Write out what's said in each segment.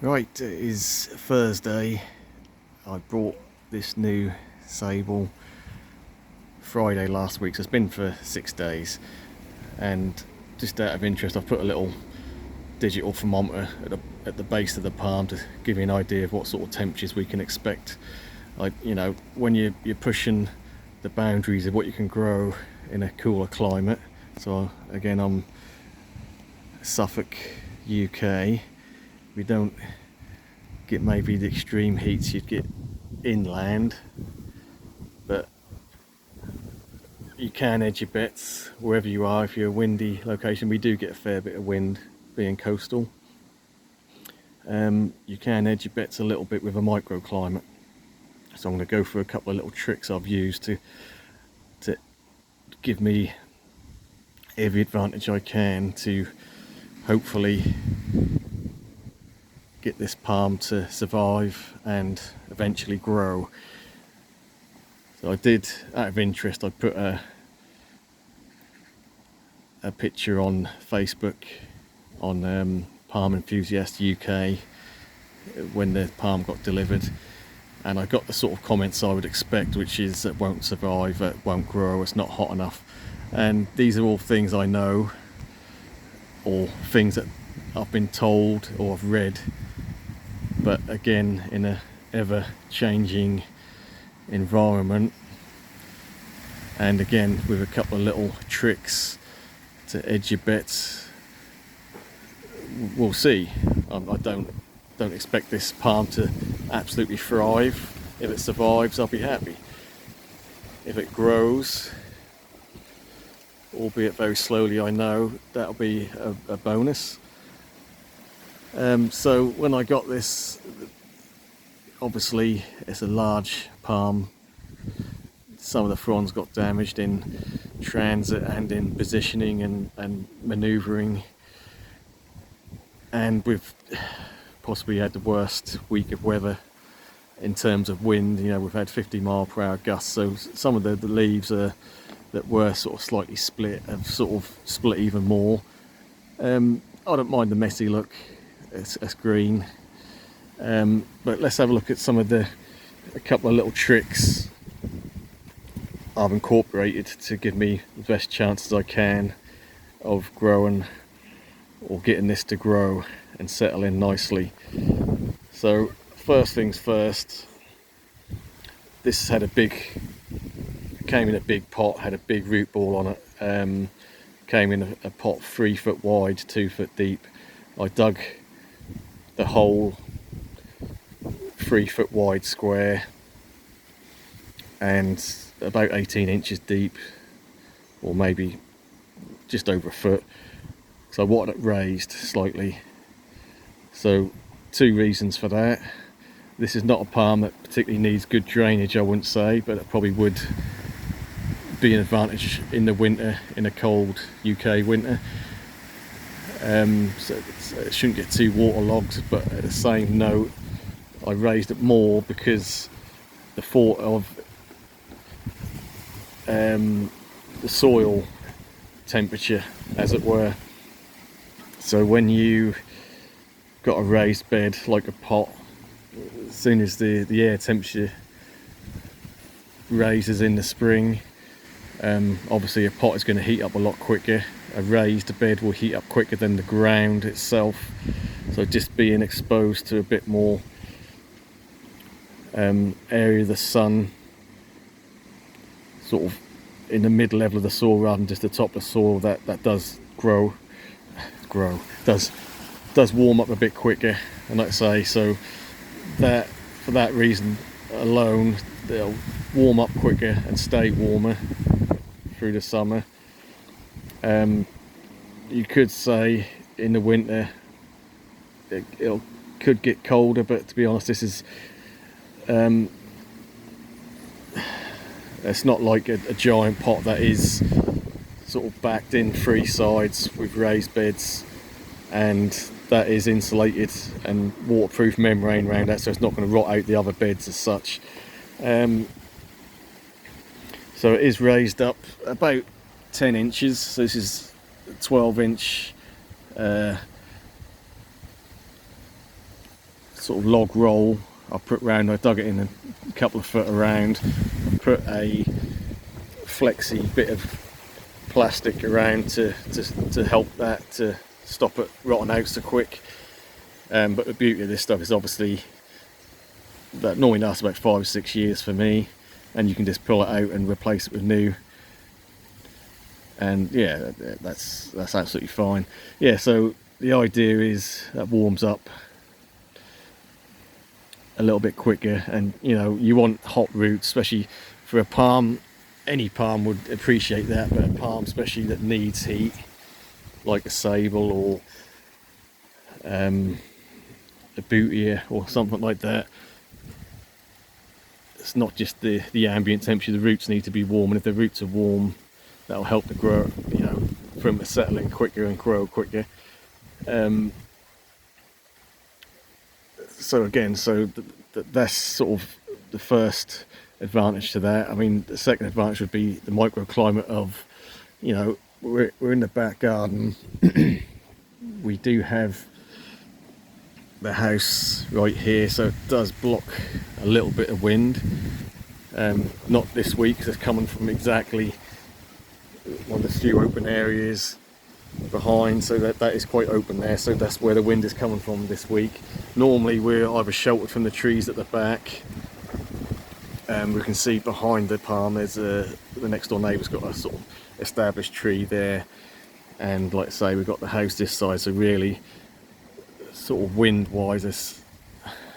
Right, it is Thursday. I brought this new sabal Friday last week, so it's been for 6 days. And just out of interest, I've put a little digital thermometer at the base of the palm to give you an idea of what sort of temperatures we can expect. Like, when you're pushing the boundaries of what you can grow in a cooler climate. So again, I'm Suffolk, UK. We don't get maybe the extreme heats you'd get inland, but you can edge your bets wherever you are. If you're a windy location, we do get a fair bit of wind being coastal. You can edge your bets a little bit with a microclimate. So I'm going to go through a couple of little tricks I've used to give me every advantage I can to hopefully get this palm to survive and eventually grow. So I did, out of interest, I put a picture on Facebook on Palm Enthusiast UK when the palm got delivered, and I got the sort of comments I would expect, which is it won't survive, it won't grow, it's not hot enough. And these are all things I know, or things that I've been told or I've read, but again, in a ever changing environment, and again with a couple of little tricks to edge your bets, we'll see. I don't expect this palm to absolutely thrive. If it survives, I'll be happy. If it grows, albeit very slowly, I know that'll be a bonus. So when I got this, obviously it's a large palm. Some of the fronds got damaged in transit and in positioning and manoeuvring, and we've possibly had the worst week of weather in terms of wind. We've had 50-mile-per-hour gusts, so some of the leaves that were sort of slightly split have sort of split even more. I don't mind the messy look, it's green, but let's have a look at a couple of little tricks I've incorporated to give me the best chances I can of growing, or getting this to grow and settle in nicely. So first things first, this came in a big pot, had a big root ball on it, came in a pot 3 foot wide, 2 foot deep. I dug the whole 3 foot wide square and about 18 inches deep, or maybe just over a foot. So I wanted it raised slightly. So 2 reasons for that. This is not a palm that particularly needs good drainage, I wouldn't say, but it probably would be an advantage in the winter, in a cold UK winter. So it shouldn't get too waterlogged, but at the same note, I raised it more because the thought of the soil temperature, as it were. So when you got a raised bed like a pot, as soon as the air temperature raises in the spring, obviously a pot is going to heat up a lot quicker. A raised bed will heat up quicker than the ground itself, so just being exposed to a bit more area of the sun, sort of in the mid level of the soil rather than just the top of the soil, that does does warm up a bit quicker. And like I say, so that for that reason alone, they'll warm up quicker and stay warmer through the summer. You could say in the winter it could get colder, but to be honest, this is it's not like a giant pot that is sort of backed in 3 sides with raised beds, and that is insulated and waterproof membrane around that, so it's not going to rot out the other beds as such. So it is raised up about 10 inches, so this is 12 inch sort of log roll I put round. I dug it in a couple of foot around, put a flexy bit of plastic around to help that to stop it rotting out so quick. But the beauty of this stuff is obviously that normally lasts about 5 or 6 years for me, and you can just pull it out and replace it with new. And yeah, that's absolutely fine. Yeah, so the idea is that warms up a little bit quicker, and you know, you want hot roots, especially for a palm. Any palm would appreciate that, but a palm especially that needs heat, like a sabal or a bootia or something like that, it's not just the ambient temperature, the roots need to be warm, and if the roots are warm, that'll help the grow, you know, for them to settle in quicker and grow quicker. So again, that's sort of the first advantage to that. I mean, the second advantage would be the microclimate of, you know, we're in the back garden. We do have the house right here, so it does block a little bit of wind. Not this week, because it's coming from exactly one of the few open areas behind, so that is quite open there, so that's where the wind is coming from this week. Normally we're either sheltered from the trees at the back. We can see behind the palm there's the next door neighbour's got a sort of established tree there, and like I say, we've got the house this side, so really sort of wind wise this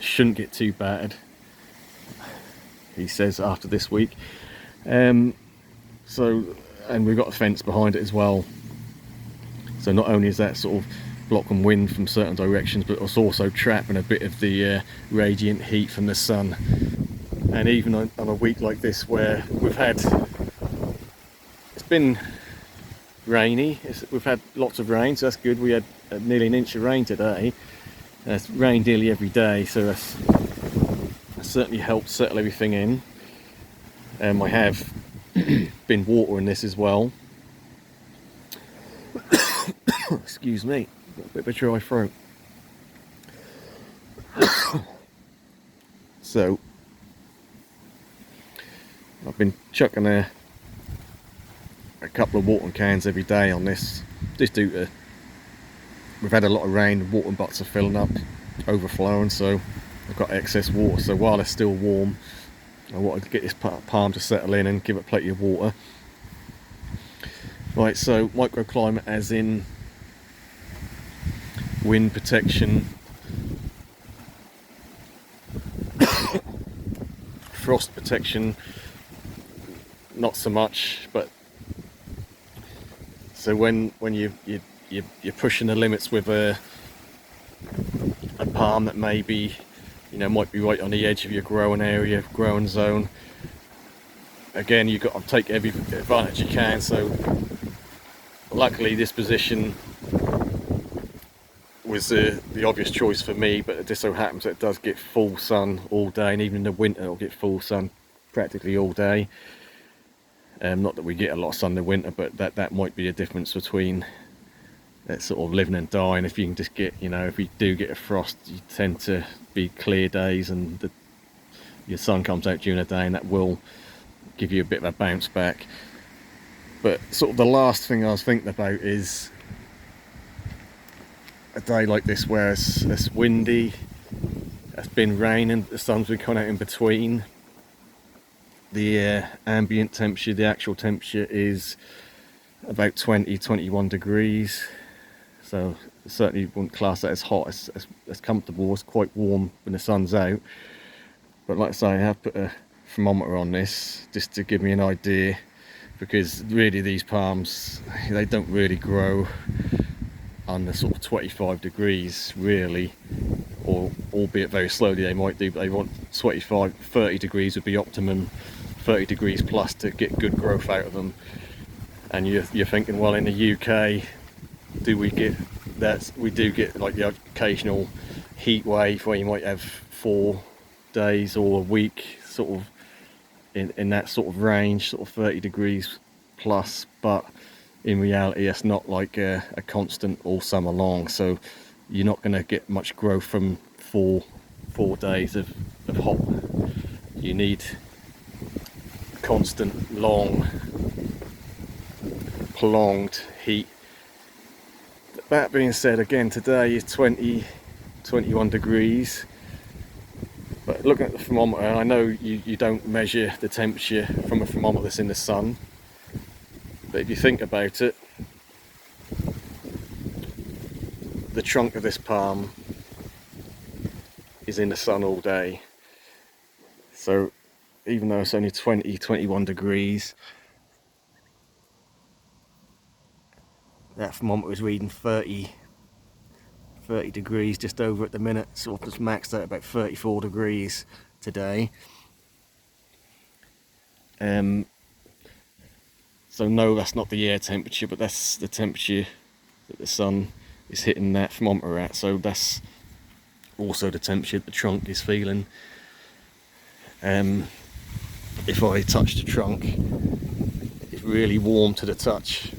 shouldn't get too bad, he says, after this week. So, and we've got a fence behind it as well, so not only is that sort of blocking wind from certain directions, but it's also trapping a bit of the radiant heat from the sun. And even on a week like this where it's been rainy, we've had lots of rain, so that's good. We had nearly an inch of rain today. It's rained nearly every day, so that's certainly helped settle everything in. I have been watering this as well. Excuse me, got a bit of a dry throat. So I've been chucking a couple of watering cans every day on this, just due to we've had a lot of rain, watering butts are filling up, overflowing, so I've got excess water. So while it's still warm, I wanted to get this palm to settle in and give it plenty of water. Right, so microclimate as in wind protection, frost protection, not so much, but so when you're pushing the limits with a palm that maybe, you know, might be right on the edge of your growing area, growing zone, again you've got to take every advantage you can. So luckily this position was the obvious choice for me, but it just so happens that it does get full sun all day, and even in the winter it'll get full sun practically all day. Not that we get a lot of sun in the winter, but that might be a difference between that sort of living and dying. If you can just get, you know, if we do get a frost, you tend to be clear days and your sun comes out during the day, and that will give you a bit of a bounce back. But sort of the last thing I was thinking about is a day like this where it's windy, it's been raining, the sun's been coming out in between. The ambient temperature, the actual temperature is about 20-21 degrees, so certainly wouldn't class that as hot. It's comfortable, it's quite warm when the sun's out. But like I say, I have put a thermometer on this just to give me an idea, because really these palms, they don't really grow under sort of 25 degrees really, or albeit very slowly they might do, but they want 30 degrees would be optimum, 30 degrees plus to get good growth out of them. And you're thinking, well, in the UK, do we get that? We do get like the occasional heat wave where you might have 4 days or a week sort of in that sort of range, sort of 30 degrees plus, but in reality it's not like a constant all summer long, so you're not going to get much growth from 4 4 days of hot. You need constant, long, prolonged heat. That being said, again, today is 21 degrees. But looking at the thermometer, I know you don't measure the temperature from a thermometer that's in the sun. But if you think about it, the trunk of this palm is in the sun all day. So even though it's only 21 degrees, that thermometer is reading 30 degrees just over at the minute. So I've just maxed out about 34 degrees today. So no, that's not the air temperature, but that's the temperature that the sun is hitting that thermometer at. So that's also the temperature the trunk is feeling. If I touch the trunk, it's really warm to the touch.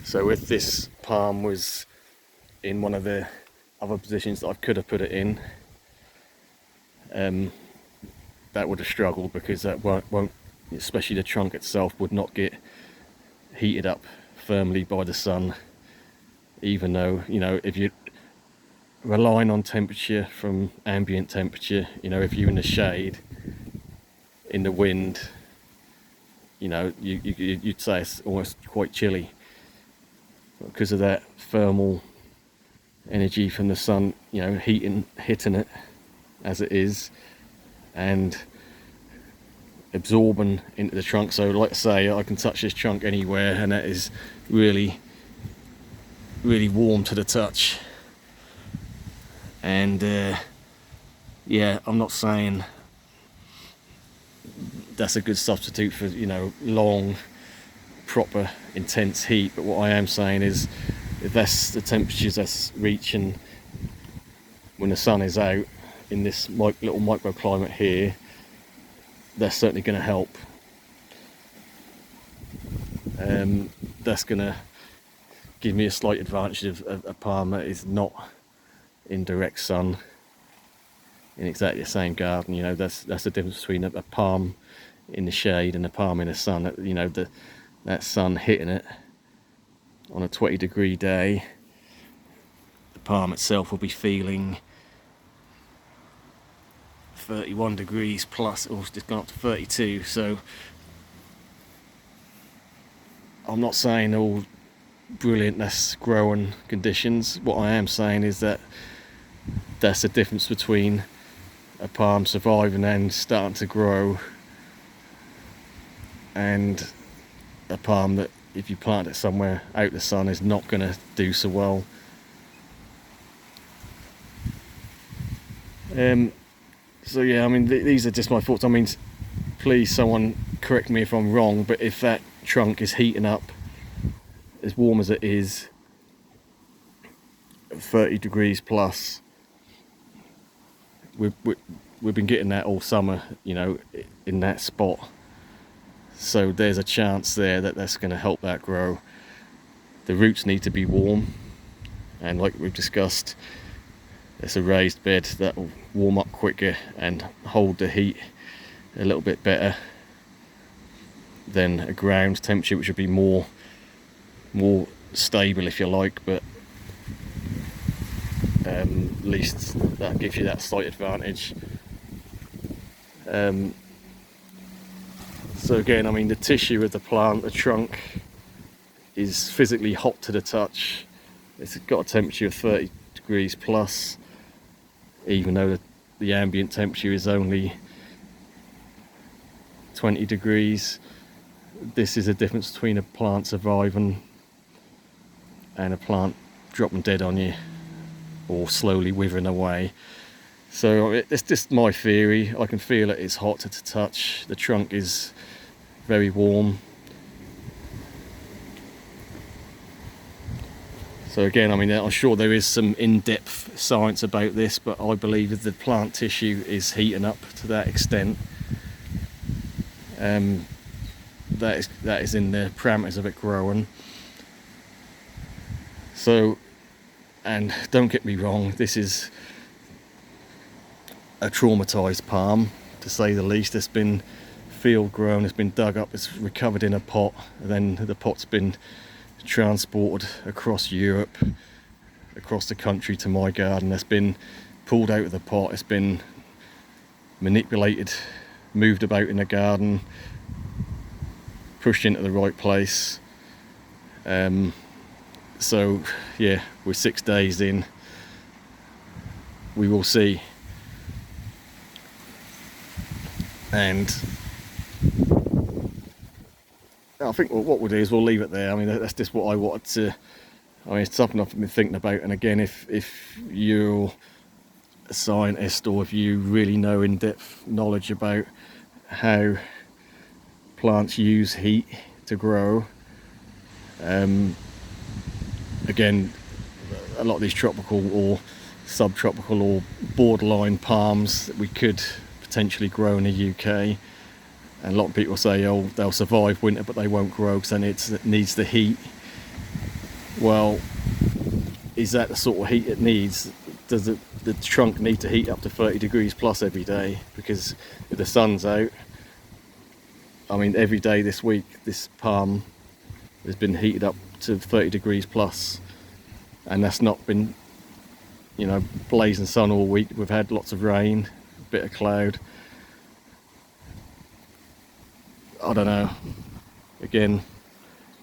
So if this palm was in one of the other positions that I could have put it in, that would have struggled, because that won't, especially the trunk itself, would not get heated up firmly by the sun. Even though, you know, if you're relying on temperature from ambient temperature, you know, if you're in the shade, in the wind, you know, you'd say it's almost quite chilly because of that thermal energy from the sun, you know, hitting it as it is and absorbing into the trunk. So like I say, I can touch this trunk anywhere and that is really warm to the touch. And yeah, I'm not saying that's a good substitute for, you know, long, proper, intense heat, but what I am saying is if that's the temperatures that's reaching when the sun is out in this little microclimate here, that's certainly going to help. That's going to give me a slight advantage of a palm that is not in direct sun in exactly the same garden. You know, that's the difference between a palm in the shade and a palm in the sun. You know, that sun hitting it on a 20-degree day, the palm itself will be feeling 31 degrees plus, or it's just gone up to 32. So I'm not saying all brilliant, that's growing conditions. What I am saying is that that's the difference between a palm surviving and starting to grow and a palm that, if you plant it somewhere out the sun, is not going to do so well. So yeah, I mean, these are just my thoughts. I mean, please someone correct me if I'm wrong, but if that trunk is heating up as warm as it is, 30 degrees plus, we've been getting that all summer, you know, in that spot. So there's a chance there that that's going to help that grow. The roots need to be warm, and like we've discussed, it's a raised bed that will warm up quicker and hold the heat a little bit better than a ground temperature, which would be more stable, if you like, but at least that gives you that slight advantage. So again, I mean, the tissue of the plant, the trunk, is physically hot to the touch. It's got a temperature of 30 degrees plus, even though the ambient temperature is only 20 degrees. This is a difference between a plant surviving and a plant dropping dead on you or slowly withering away. So it's just my theory. I can feel it, it's hot to the touch. The trunk is very warm. So again, I mean, I'm sure there is some in-depth science about this, but I believe that the plant tissue is heating up to that extent. That is in the parameters of it growing. So And don't get me wrong, this is a traumatised palm, to say the least. It's been field grown, it's been dug up, it's recovered in a pot, and then the pot's been transported across Europe, across the country to my garden. It's been pulled out of the pot, it's been manipulated, moved about in the garden, pushed into the right place. So yeah, we're 6 days in. We will see. And I think what we'll do is we'll leave it there. I mean, that's just what I wanted to. I mean, it's something I've been thinking about. And again, if you're a scientist, or if you really know in-depth knowledge about how plants use heat to grow, again, a lot of these tropical or subtropical or borderline palms that we could potentially grow in the UK, and a lot of people say, oh, they'll survive winter but they won't grow because then it needs the heat. Well, is that the sort of heat it needs? Does the trunk need to heat up to 30 degrees plus every day? Because if the sun's out, I mean, every day this week this palm has been heated up to 30 degrees plus, and that's not been, you know, blazing sun all week. We've had lots of rain, a bit of cloud. I don't know. Again,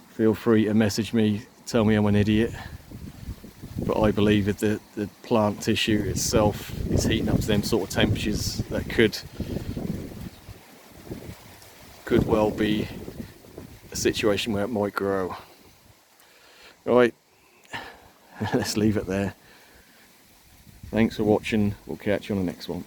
feel free to message me, tell me I'm an idiot, but I believe that the plant tissue itself is heating up to them sort of temperatures that could well be a situation where it might grow. Right, let's leave it there. Thanks for watching. We'll catch you on the next one.